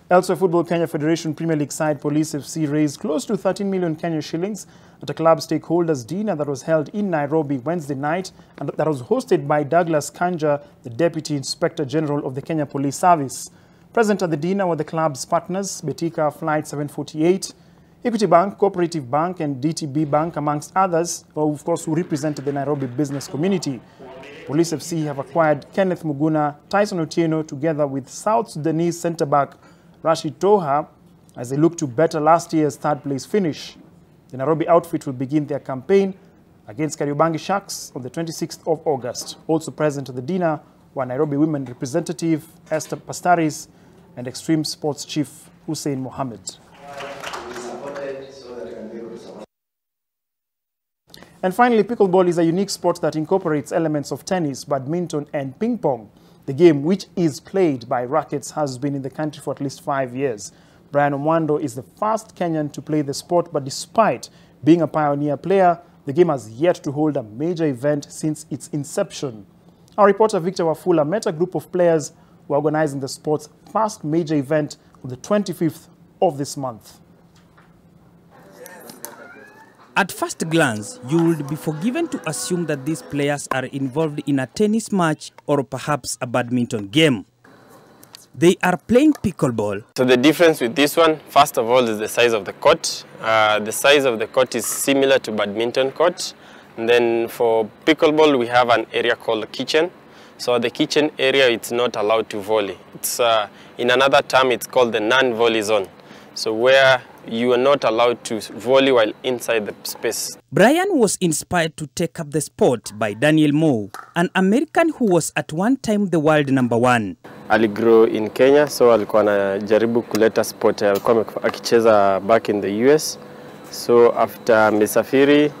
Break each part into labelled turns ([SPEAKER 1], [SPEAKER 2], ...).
[SPEAKER 1] Elsewhere, Football Kenya Federation Premier League side Police FC raised close to 13 million Kenya shillings at a club stakeholders dinner that was held in Nairobi Wednesday night and that was hosted by Douglas Kanja, the Deputy Inspector General of the Kenya Police Service. Present at the dinner were the club's partners, Betika Flight 748, Equity Bank, Cooperative Bank and DTB Bank, amongst others, of course, who represented the Nairobi business community. Police FC have acquired Kenneth Muguna, Tyson Otieno, together with South Sudanese centre-back Rashid Toha, as they look to better last year's third-place finish. The Nairobi outfit will begin their campaign against Kariobangi Sharks on the 26th of August. Also present at the dinner were Nairobi Women Representative Esther Pastaris and Extreme Sports Chief Hussein Mohammed. And finally, pickleball is a unique sport that incorporates elements of tennis, badminton and ping pong. The game, which is played by rackets, has been in the country for at least 5 years. Brian Omwando is the first Kenyan to play the sport, but despite being a pioneer player, the game has yet to hold a major event since its inception. Our reporter Victor Wafula met a group of players who are organizing the sport's first major event on the 25th of this month.
[SPEAKER 2] At first glance, you would be forgiven to assume that these players are involved in a tennis match or perhaps a badminton game. They are playing pickleball.
[SPEAKER 3] So the difference with this one, first of all, is the size of the court. The size of the court is similar to badminton court. And then for pickleball, we have an area called the kitchen. So the kitchen area, it's not allowed to volley. It's, in another term, it's called the non-volley zone. So where you are not allowed to volley while inside the space.
[SPEAKER 2] Brian was inspired to take up the sport by Daniel Moe, an American who was at one time the world #1.
[SPEAKER 3] Aligrow in Kenya, so alikuwa anajaribu kuleta sport alikuwa akicheza back in the US. So after amesafiri,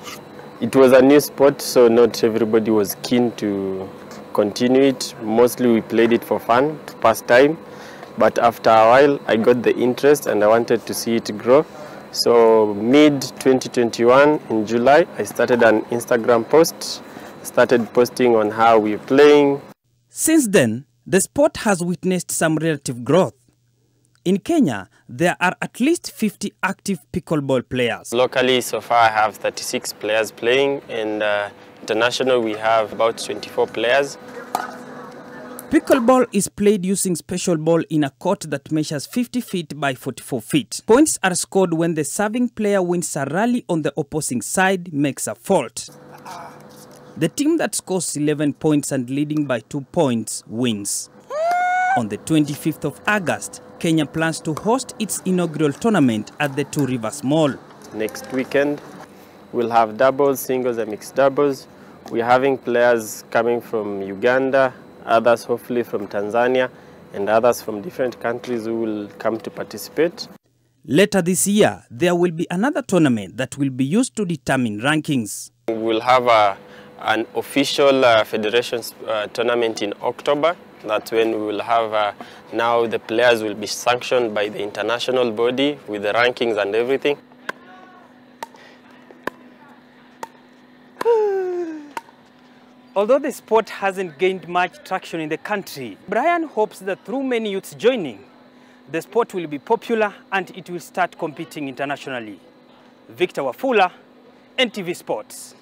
[SPEAKER 3] it was a new sport, so not everybody was keen to continue it. Mostly we played it for fun, to pass time. But after a while, I got the interest and I wanted to see it grow. So mid-2021, in July, I started an Instagram post, started posting on how we're playing.
[SPEAKER 2] Since then, the sport has witnessed some relative growth. In Kenya, there are at least 50 active pickleball players.
[SPEAKER 3] Locally, so far, I have 36 players playing, and international, we have about 24 players.
[SPEAKER 2] Pickleball is played using special ball in a court that measures 50 feet by 44 feet. Points are scored when the serving player wins a rally on the opposing side, makes a fault. The team that scores 11 points and leading by 2 points wins. On the 25th of August, Kenya plans to host its inaugural tournament at the Two Rivers Mall.
[SPEAKER 3] Next weekend, we'll have doubles, singles and mixed doubles. We're having players coming from Uganda, others hopefully from Tanzania, and others from different countries who will come to participate.
[SPEAKER 2] Later this year, there will be another tournament that will be used to determine rankings.
[SPEAKER 3] We'll have an official federations tournament in October. That's when we will have, now the players will be sanctioned by the international body with the rankings and everything.
[SPEAKER 2] Although the sport hasn't gained much traction in the country, Brian hopes that through many youths joining, the sport will be popular and it will start competing internationally. Victor Wafula, NTV Sports.